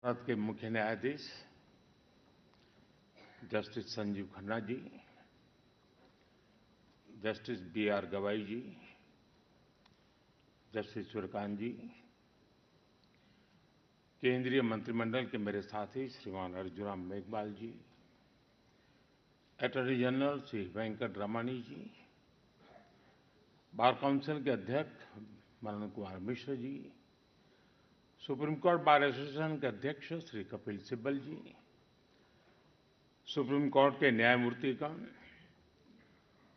भारत के मुख्य न्यायाधीश justice Sanjeev Khanna ji, justice B.R. गवाई जी, जस्टिस सूर्यकांत जी, केंद्रीय मंत्रिमंडल के मेरे साथी श्रीमान अर्जुन राम मेघवाल जी, अटॉर्नी जनरल श्री वेंकट रमणी जी, बार काउंसिल के अध्यक्ष Manan Kumar Mishra ji, supreme court bar association के अध्यक्ष श्री कपिल सिब्बल जी, सुप्रीम कोर्ट के न्यायमूर्तिगण,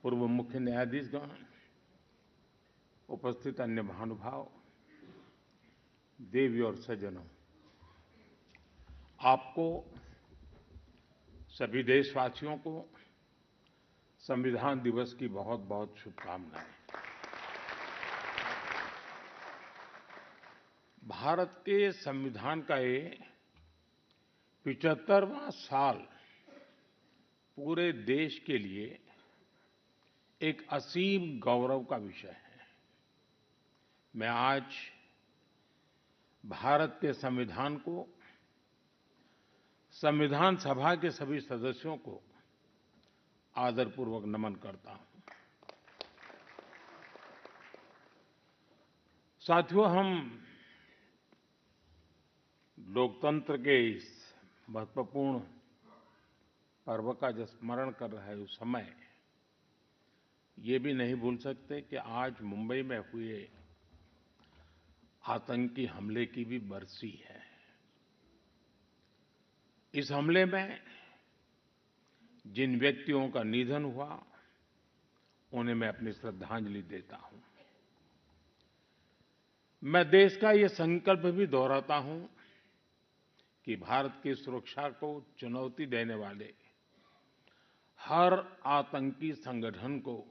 पूर्व मुख्य न्यायाधीशगण, उपस्थित अन्य महानुभाव, देवी और सज्जनों, आपको सभी देशवासियों को संविधान दिवस की बहुत-बहुत शुभकामनाएं। भारत के संविधान का ये 75वां साल पूरे देश के लिए एक असीम गौरव का विषय है। मैं आज भारत के संविधान को, संविधान सभा के सभी सदस्यों को आदरपूर्वक नमन करता हूं। साथियों, हम लोकतंत्र के इस महत्वपूर्ण पर्व का जब स्मरण कर रहे हैं उस समय ये भी नहीं भूल सकते कि आज मुंबई में हुए आतंकी हमले की भी बरसी है। इस हमले में जिन व्यक्तियों का निधन हुआ, उन्हें मैं अपनी श्रद्धांजलि देता हूं। मैं देश का ये संकल्प भी दोहराता हूं कि भारत की सुरक्षा को चुनौती देने वाले हर आतंकी संगठन को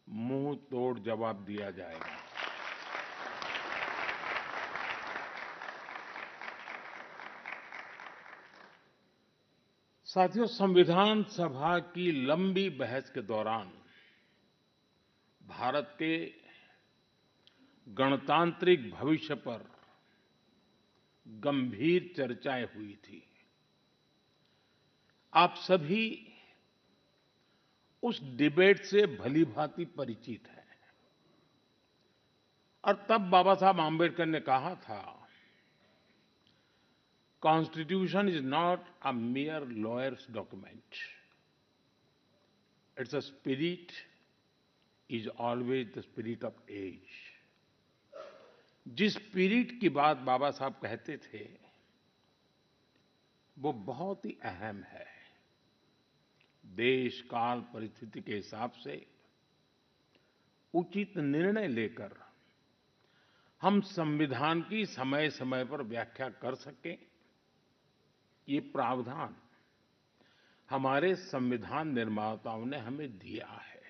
मुंह तोड़ जवाब दिया जाएगा। साथियों, संविधान सभा की लंबी बहस के दौरान भारत के गणतांत्रिक भविष्य पर गंभीर चर्चाएं हुई थी। आप सभी उस डिबेट से भलीभांति परिचित हैं और तब बाबा साहब आम्बेडकर ने कहा था, constitution is not a mere lawyer's document. Its a spirit is always the spirit of age. जिस स्पिरिट की बात बाबा साहब कहते थे, वो बहुत ही अहम है। देश काल परिस्थिति के हिसाब से उचित निर्णय लेकर हम संविधान की समय-समय पर व्याख्या कर सकें, ये प्रावधान हमारे संविधान निर्माताओं ने हमें दिया है।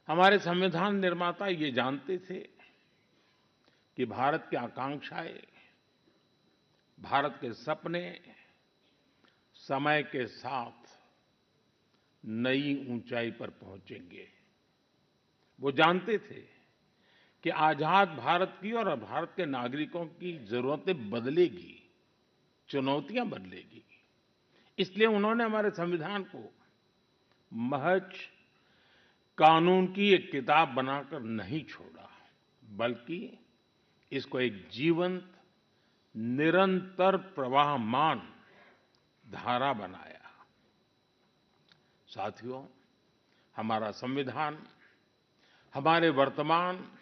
हमारे संविधान निर्माता ये जानते थे कि भारत की आकांक्षाएं, भारत के सपने समय के साथ नई ऊंचाई पर पहुंचेंगे। वो जानते थे कि आजाद भारत की और भारत के नागरिकों की जरूरतें बदलेगी, चुनौतियां बदलेगी। इसलिए उन्होंने हमारे संविधान को महज कानून की एक किताब बनाकर नहीं छोड़ा, बल्कि इसको एक जीवंत, निरंतर प्रवाहमान धारा बनाया। साथियों, हमारा संविधान हमारे वर्तमान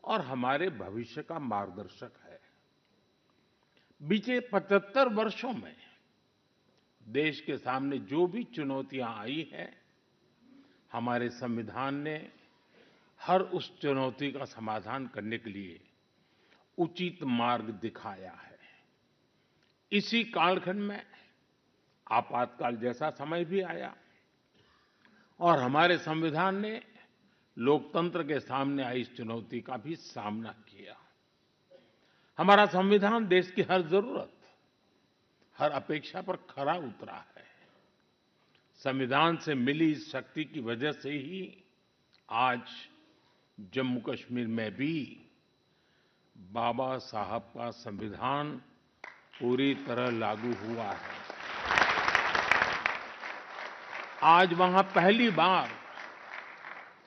और हमारे भविष्य का मार्गदर्शक है। बीते 75 वर्षों में देश के सामने जो भी चुनौतियां आई हैं, हमारे संविधान ने हर उस चुनौती का समाधान करने के लिए उचित मार्ग दिखाया है। इसी कालखंड में आपातकाल जैसा समय भी आया और हमारे संविधान ने लोकतंत्र के सामने आई इस चुनौती का भी सामना किया। हमारा संविधान देश की हर जरूरत, हर अपेक्षा पर खरा उतरा है। संविधान से मिली इस शक्ति की वजह से ही आज जम्मू कश्मीर में भी बाबा साहब का संविधान पूरी तरह लागू हुआ है। आज वहां पहली बार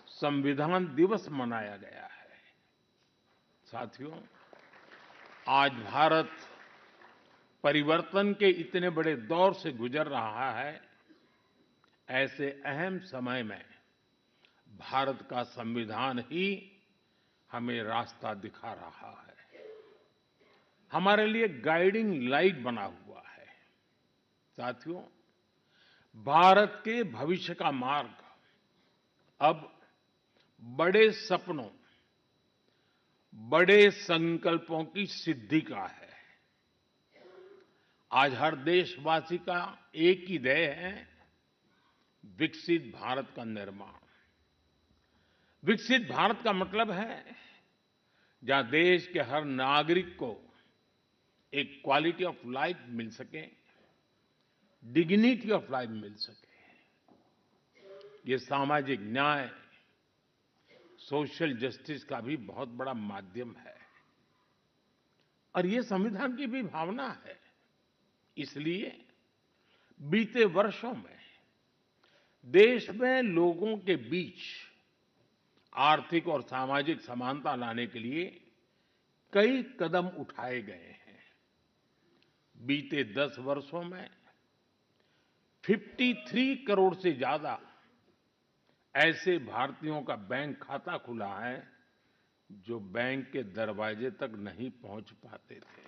संविधान दिवस मनाया गया है। साथियों, आज भारत परिवर्तन के इतने बड़े दौर से गुजर रहा है। ऐसे अहम समय में भारत का संविधान ही हमें रास्ता दिखा रहा है, हमारे लिए गाइडिंग लाइट बना हुआ है। साथियों, भारत के भविष्य का मार्ग अब बड़े सपनों, बड़े संकल्पों की सिद्धि का है। आज हर देशवासी का एक ही ध्येय है, विकसित भारत का निर्माण। विकसित भारत का मतलब है जहां देश के हर नागरिक को एक क्वालिटी ऑफ लाइफ मिल सके, डिग्निटी ऑफ लाइफ मिल सके। ये सामाजिक न्याय, सोशल जस्टिस का भी बहुत बड़ा माध्यम है और ये संविधान की भी भावना है। इसलिए बीते वर्षों में देश में लोगों के बीच आर्थिक और सामाजिक समानता लाने के लिए कई कदम उठाए गए हैं। बीते 10 वर्षों में 53 करोड़ से ज्यादा ऐसे भारतीयों का बैंक खाता खुला है जो बैंक के दरवाजे तक नहीं पहुंच पाते थे।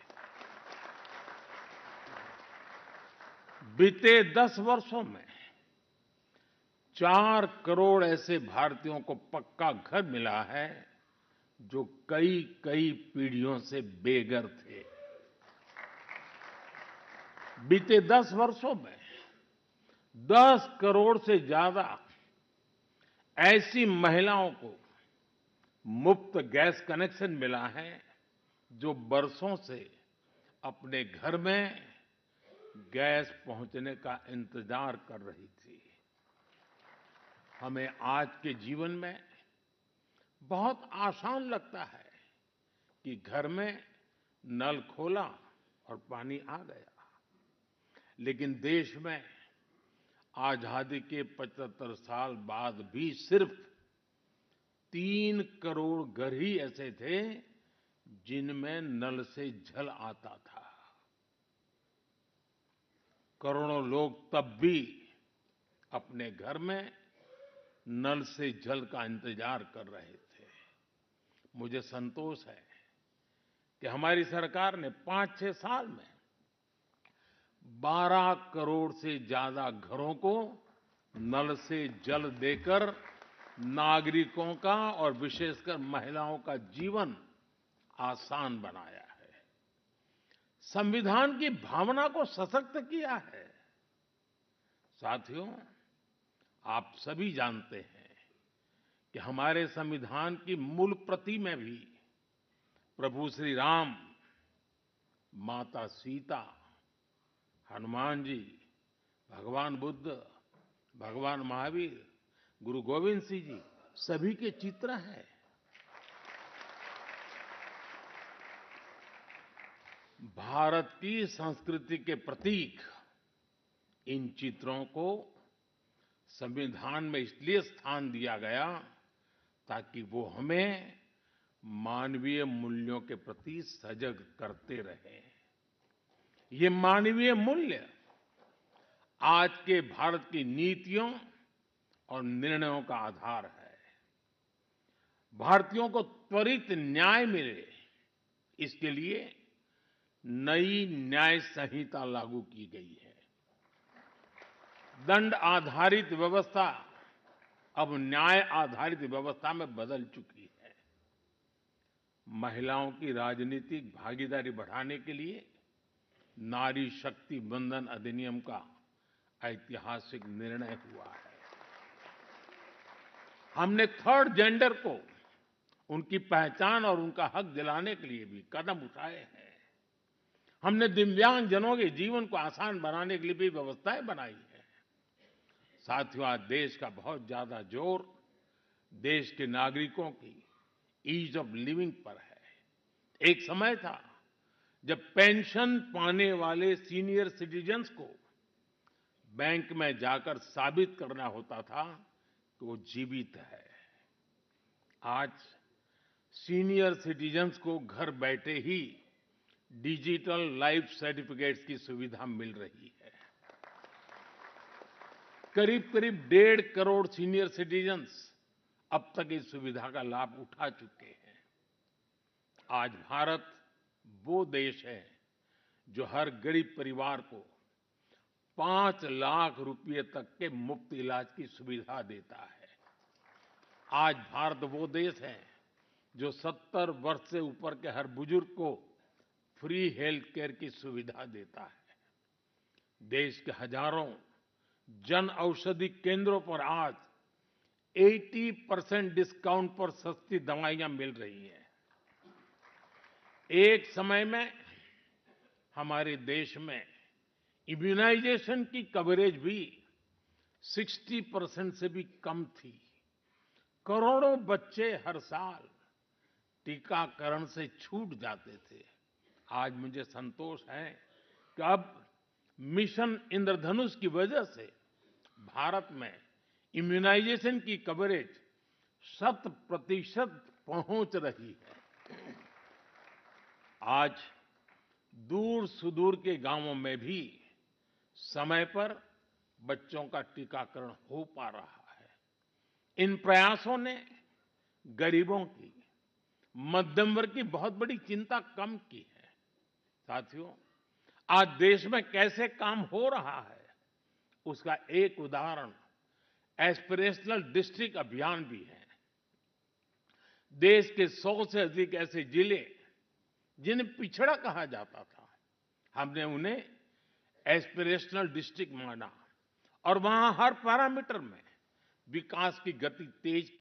बीते 10 वर्षों में 4 करोड़ ऐसे भारतीयों को पक्का घर मिला है जो कई कई पीढ़ियों से बेघर थे। बीते 10 वर्षों में 10 करोड़ से ज्यादा ऐसी महिलाओं को मुफ्त गैस कनेक्शन मिला है जो बरसों से अपने घर में गैस पहुंचने का इंतजार कर रही थी। हमें आज के जीवन में बहुत आसान लगता है कि घर में नल खोला और पानी आ गया, लेकिन देश में आजादी के 75 साल बाद भी सिर्फ 3 करोड़ घर ही ऐसे थे जिनमें नल से जल आता था। करोड़ों लोग तब भी अपने घर में नल से जल का इंतजार कर रहे थे। मुझे संतोष है कि हमारी सरकार ने 5-6 साल में 12 करोड़ से ज्यादा घरों को नल से जल देकर नागरिकों का और विशेषकर महिलाओं का जीवन आसान बनाया है, संविधान की भावना को सशक्त किया है। साथियों, आप सभी जानते हैं कि हमारे संविधान की मूल प्रति में भी प्रभु श्री राम, माता सीता, हनुमान जी, भगवान बुद्ध, भगवान महावीर, गुरु गोविंद सिंह जी सभी के चित्र हैं। भारत की संस्कृति के प्रतीक इन चित्रों को संविधान में इसलिए स्थान दिया गया ताकि वो हमें मानवीय मूल्यों के प्रति सजग करते रहें। ये मानवीय मूल्य आज के भारत की नीतियों और निर्णयों का आधार है। भारतीयों को त्वरित न्याय मिले, इसके लिए नई न्याय संहिता लागू की गई है। दंड आधारित व्यवस्था अब न्याय आधारित व्यवस्था में बदल चुकी है। महिलाओं की राजनीतिक भागीदारी बढ़ाने के लिए नारी शक्ति बंधन अधिनियम का ऐतिहासिक निर्णय हुआ है। हमने थर्ड जेंडर को उनकी पहचान और उनका हक दिलाने के लिए भी कदम उठाए हैं। हमने दिव्यांगजनों के जीवन को आसान बनाने के लिए भी व्यवस्थाएं बनाई हैं। साथियों, आज देश का बहुत ज्यादा जोर देश के नागरिकों की ईज ऑफ लिविंग पर है, एक समय था जब पेंशन पाने वाले सीनियर सिटीजन्स को बैंक में जाकर साबित करना होता था कि वो जीवित है। आज सीनियर सिटीजन्स को घर बैठे ही डिजिटल लाइफ सर्टिफिकेट्स की सुविधा मिल रही है। करीब-करीब 1.5 करोड़ सीनियर सिटीजन्स अब तक इस सुविधा का लाभ उठा चुके हैं। आज भारत वो देश है जो हर गरीब परिवार को 5 लाख रुपए तक के मुफ्त इलाज की सुविधा देता है। आज भारत वो देश है जो 70 वर्ष से ऊपर के हर बुजुर्ग को फ्री हेल्थ केयर की सुविधा देता है। देश के हजारों जन औषधि केंद्रों पर आज 80% डिस्काउंट पर सस्ती दवाइयां मिल रही हैं। एक समय में हमारे देश में इम्यूनाइजेशन की कवरेज भी 60% से भी कम थी। करोड़ों बच्चे हर साल टीकाकरण से छूट जाते थे। आज मुझे संतोष है कि अब मिशन इंद्रधनुष की वजह से भारत में इम्यूनाइजेशन की कवरेज 100% पहुंच रही है। आज दूर-सुदूर के गांवों में भी समय पर बच्चों का टीकाकरण हो पा रहा है। इन प्रयासों ने गरीबों की, मध्यम वर्ग की बहुत बड़ी चिंता कम की है। साथियों, आज देश में कैसे काम हो रहा है, उसका एक उदाहरण एस्पिरेशनल डिस्ट्रिक्ट अभियान भी है। देश के 100 से अधिक ऐसे जिले जिन्हें पिछड़ा कहा जाता था, हमने उन्हें एस्पिरेशनल डिस्ट्रिक्ट माना और वहां हर पैरामीटर में विकास की गति तेज